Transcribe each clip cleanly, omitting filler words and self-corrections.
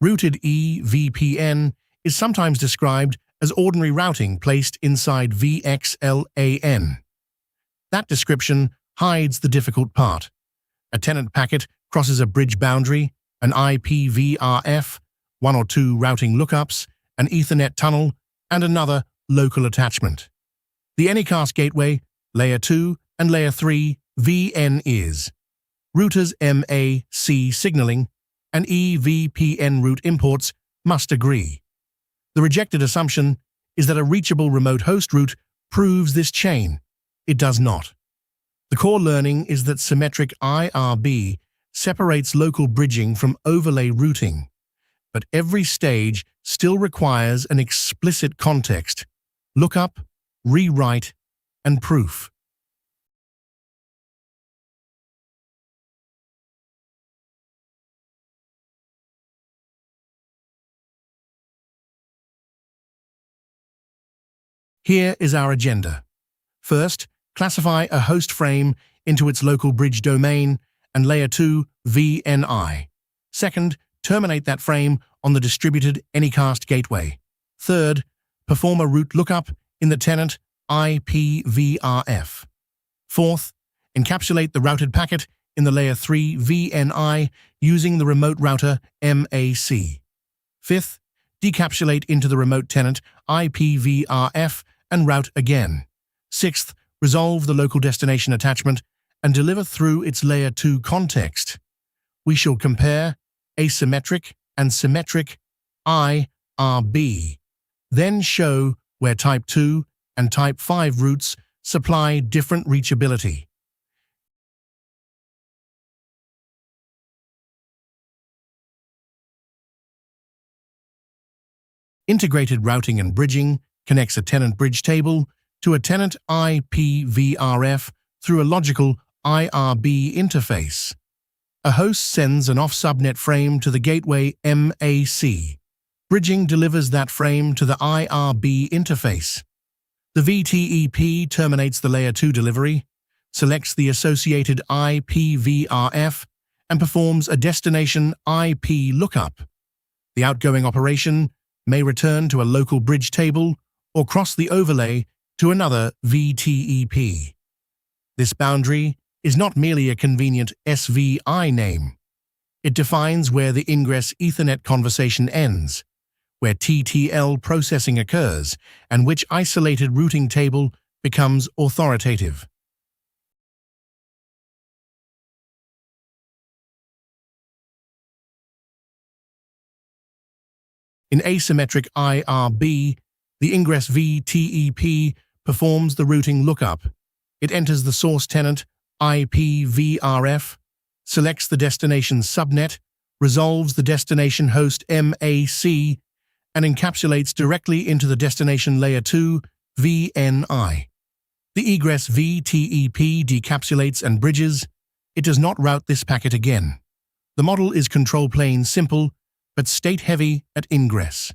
Routed evpn is sometimes described as ordinary routing placed inside VXLAN. That description hides the difficult part. A tenant packet crosses a bridge boundary, an IPVRF, one or two routing lookups, an Ethernet tunnel, and another local attachment. The Anycast gateway, Layer 2 and Layer 3 VN is routers MAC signaling and evpn route imports must agree. The rejected assumption is that a reachable remote host route proves this chain. It does not. The core learning is that symmetric IRB separates local bridging from overlay routing, but every stage still requires an explicit context, lookup, rewrite, and proof. Here is our agenda. First, classify a host frame into its local bridge domain and Layer 2 VNI. Second, terminate that frame on the distributed Anycast gateway. Third, perform a route lookup in the tenant IPVRF. Fourth, encapsulate the routed packet in the Layer 3 VNI using the remote router MAC. Fifth, decapsulate into the remote tenant IPVRF and route again. Sixth, resolve the local destination attachment and deliver through its Layer 2 context. We shall compare asymmetric and symmetric IRB, then show where Type 2 and Type 5 routes supply different reachability. Integrated routing and bridging connects a tenant bridge table to a tenant IPVRF through a logical IRB interface. A host sends an off-subnet frame to the gateway MAC. Bridging delivers that frame to the IRB interface. The VTEP terminates the Layer 2 delivery, selects the associated IPVRF, and performs a destination IP lookup. The outgoing operation may return to a local bridge table or cross the overlay to another VTEP. This boundary is not merely a convenient SVI name. It defines where the ingress Ethernet conversation ends, where TTL processing occurs, and which isolated routing table becomes authoritative. In asymmetric IRB, the ingress VTEP performs the routing lookup. It enters the source tenant IPVRF, selects the destination subnet, resolves the destination host MAC, and encapsulates directly into the destination Layer 2 VNI. The egress VTEP decapsulates and bridges. It does not route this packet again. The model is control plane simple, but state-heavy at ingress.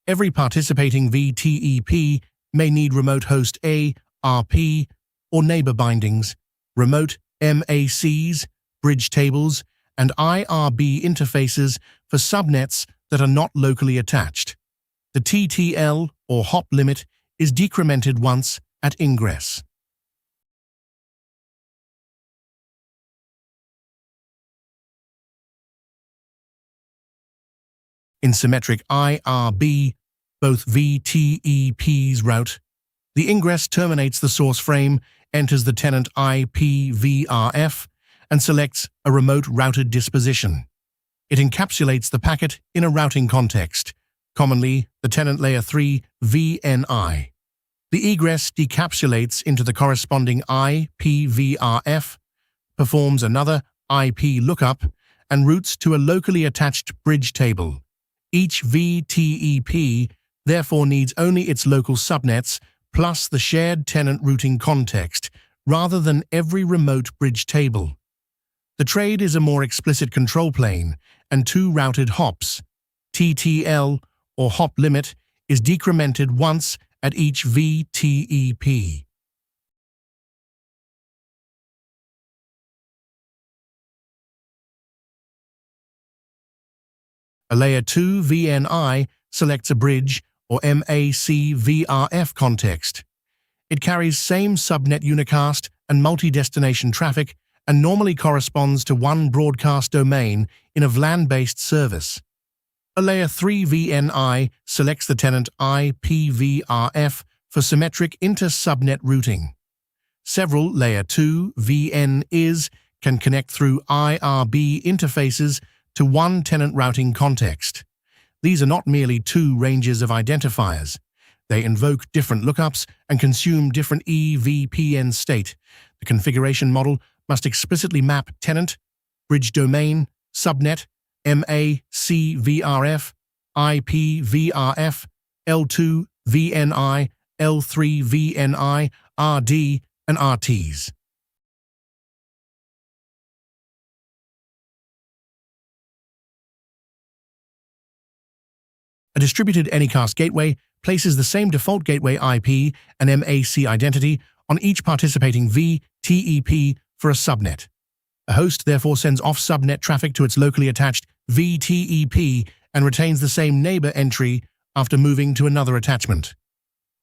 Every participating VTEP may need remote host A, RP, or neighbor bindings, remote MACs, bridge tables, and IRB interfaces for subnets that are not locally attached. The TTL, or hop limit, is decremented once at ingress. In symmetric IRB, both VTEPs route. The ingress terminates the source frame, enters the tenant IPVRF, and selects a remote routed disposition. It encapsulates the packet in a routing context, commonly the tenant Layer 3 VNI. The egress decapsulates into the corresponding IPVRF, performs another IP lookup, and routes to a locally attached bridge table. Each VTEP therefore needs only its local subnets plus the shared tenant routing context, rather than every remote bridge table. The trade is a more explicit control plane, and two routed hops, TTL or hop limit, is decremented once at each VTEP. A Layer 2 VNI selects a bridge or MAC-VRF context. It carries same subnet unicast and multi-destination traffic and normally corresponds to one broadcast domain in a VLAN-based service. A Layer 3 VNI selects the tenant IPVRF for symmetric inter-subnet routing. Several Layer 2 VNIs can connect through IRB interfaces to one tenant routing context. These are not merely two ranges of identifiers. They invoke different lookups and consume different evpn state. The configuration model must explicitly map tenant, bridge domain, subnet, MAC-VRF, IPVRF, L2 VNI, L3 VNI, RD, and RTs. A distributed Anycast gateway places the same default gateway IP and MAC identity on each participating VTEP for a subnet. A host therefore sends off-subnet traffic to its locally attached VTEP and retains the same neighbor entry after moving to another attachment.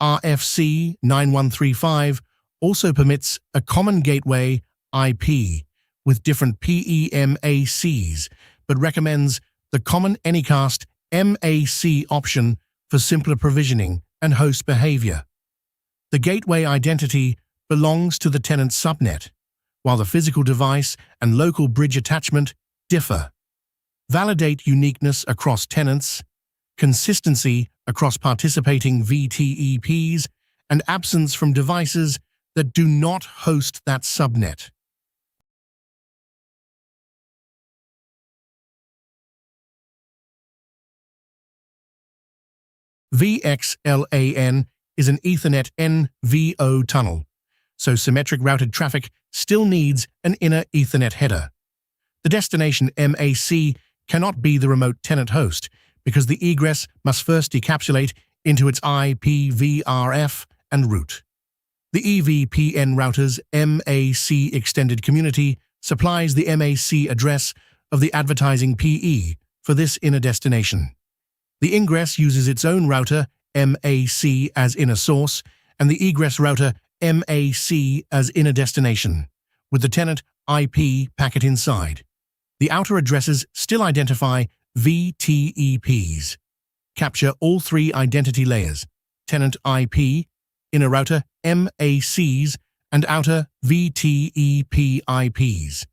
RFC 9135 also permits a common gateway IP with different PEMACs, but recommends the common Anycast MAC option for simpler provisioning and host behavior. The gateway identity belongs to the tenant subnet, while the physical device and local bridge attachment differ. Validate uniqueness across tenants, consistency across participating VTEPs, and absence from devices that do not host that subnet. VXLAN is an Ethernet NVO tunnel, so symmetric routed traffic still needs an inner Ethernet header. The destination MAC cannot be the remote tenant host because the egress must first decapsulate into its IPVRF and route. The evpn router's MAC extended community supplies the MAC address of the advertising PE for this inner destination. The ingress uses its own router, MAC, as inner source, and the egress router, MAC, as inner destination, with the tenant IP packet inside. The outer addresses still identify VTEPs. Capture all three identity layers: tenant IP, inner router MACs, and outer VTEP IPs.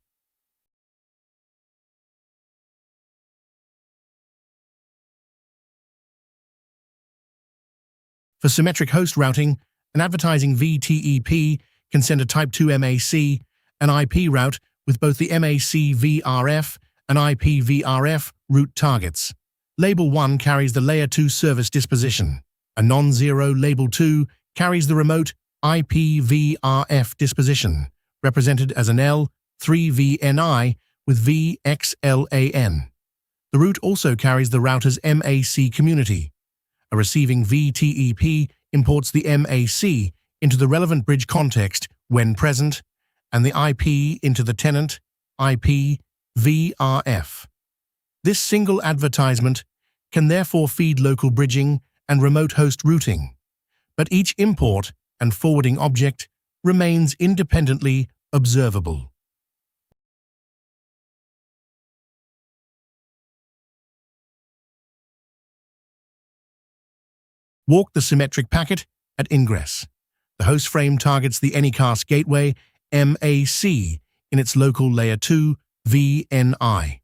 For symmetric host routing, an advertising VTEP can send a Type 2 MAC, an IP route with both the MAC-VRF and IPVRF route targets. Label 1 carries the Layer 2 service disposition. A non-zero Label 2 carries the remote IPVRF disposition, represented as an L3VNI with VXLAN. The route also carries the router's MAC community. A receiving VTEP imports the MAC into the relevant bridge context when present, and the IP into the tenant IPVRF. This single advertisement can therefore feed local bridging and remote host routing, but each import and forwarding object remains independently observable. Walk the symmetric packet at ingress. The host frame targets the Anycast gateway MAC in its local Layer 2 VNI.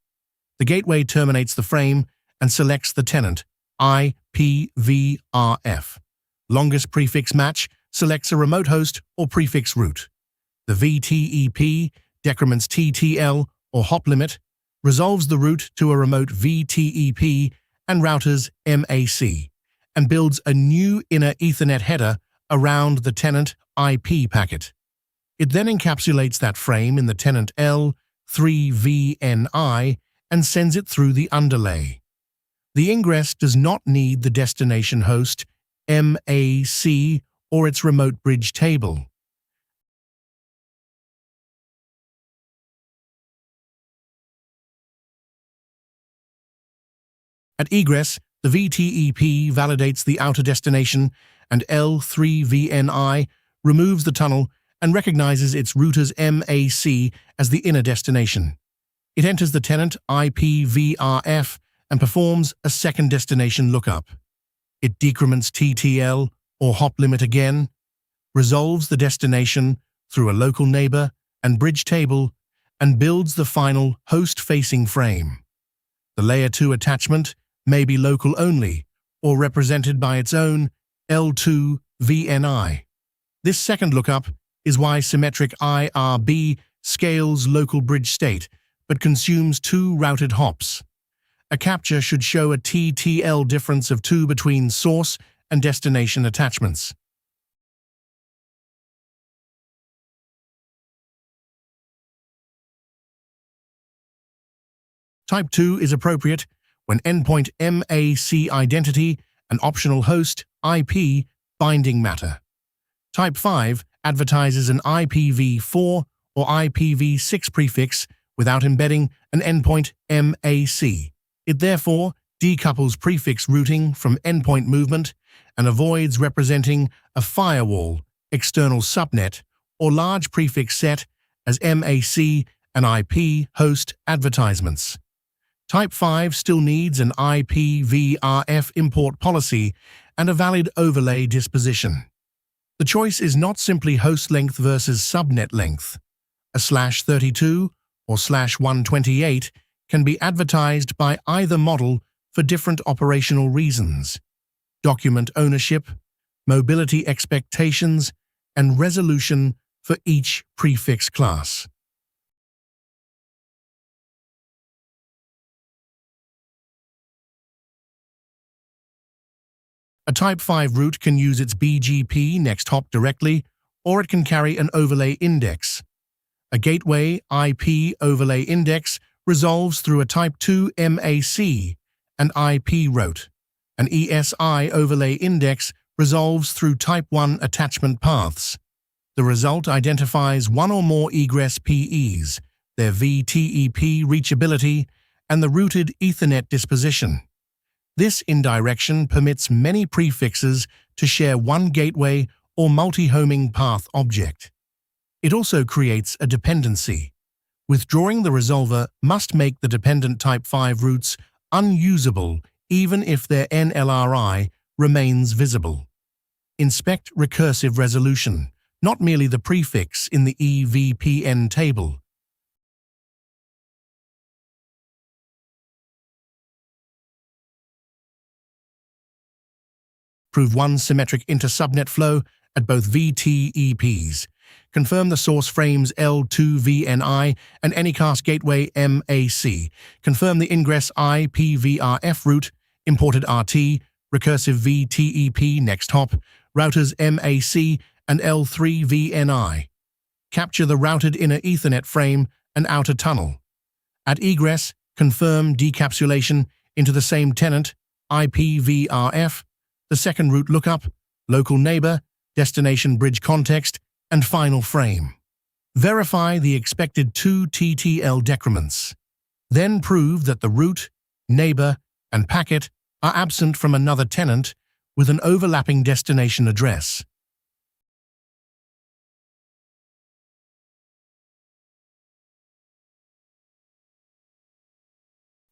The gateway terminates the frame and selects the tenant IPVRF. Longest prefix match selects a remote host or prefix route. The VTEP decrements TTL or hop limit, resolves the route to a remote VTEP and router's MAC, and builds a new inner Ethernet header around the tenant IP packet. It then encapsulates that frame in the tenant L3VNI and sends it through the underlay. The ingress does not need the destination host, MAC, or its remote bridge table. At egress, the VTEP validates the outer destination, and L3VNI removes the tunnel and recognizes its router's MAC as the inner destination. It enters the tenant IPVRF and performs a second destination lookup. It decrements TTL, or hop limit again, resolves the destination through a local neighbor and bridge table, and builds the final host-facing frame. The Layer 2 attachment may be local only, or represented by its own L2VNI. This second lookup is why symmetric IRB scales local bridge state, but consumes 2 routed hops. A capture should show a TTL difference of 2 between source and destination attachments. Type 2 is appropriate when endpoint MAC identity and optional host IP binding matter. Type 5 advertises an IPv4 or IPv6 prefix without embedding an endpoint MAC. It therefore decouples prefix routing from endpoint movement and avoids representing a firewall, external subnet, or large prefix set as MAC and IP host advertisements. Type 5 still needs an IPVRF import policy and a valid overlay disposition. The choice is not simply host length versus subnet length. A /32 or /128 can be advertised by either model for different operational reasons: document ownership, mobility expectations, and resolution for each prefix class. A Type 5 route can use its BGP next hop directly, or it can carry an overlay index. A gateway IP overlay index resolves through a Type 2 MAC and IP route. An ESI overlay index resolves through Type 1 attachment paths. The result identifies one or more egress PEs, their VTEP reachability, and the routed Ethernet disposition. This indirection permits many prefixes to share one gateway or multi-homing path object. It also creates a dependency. Withdrawing the resolver must make the dependent Type 5 routes unusable even if their NLRI remains visible. Inspect recursive resolution, not merely the prefix in the evpn table. Prove one symmetric inter-subnet flow at both VTEPs. Confirm the source frames L2VNI and Anycast gateway MAC. Confirm the ingress IPVRF route, imported RT, recursive VTEP next hop, routers MAC and L3VNI. Capture the routed inner Ethernet frame and outer tunnel. At egress, confirm decapsulation into the same tenant, IPVRF, the second route lookup, local neighbor, destination bridge context, and final frame. Verify the expected 2 TTL decrements. Then prove that the route, neighbor, and packet are absent from another tenant with an overlapping destination address.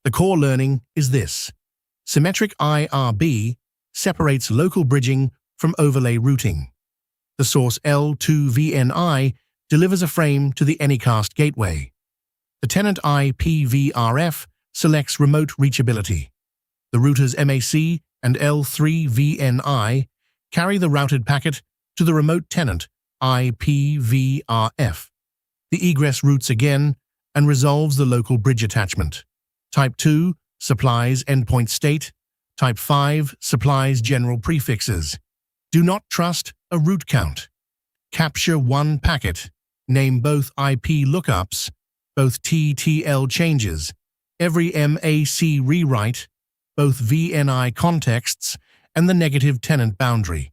The core learning is this: symmetric IRB separates local bridging from overlay routing. The source L2VNI delivers a frame to the Anycast gateway. The tenant IPVRF selects remote reachability. The routers MAC and L3VNI carry the routed packet to the remote tenant IPVRF. The egress routes again and resolves the local bridge attachment. Type 2 supplies endpoint state. Type 5 supplies general prefixes. Do not trust a route count. Capture one packet. Name both IP lookups, both TTL changes, every MAC rewrite, both VNI contexts, and the negative tenant boundary.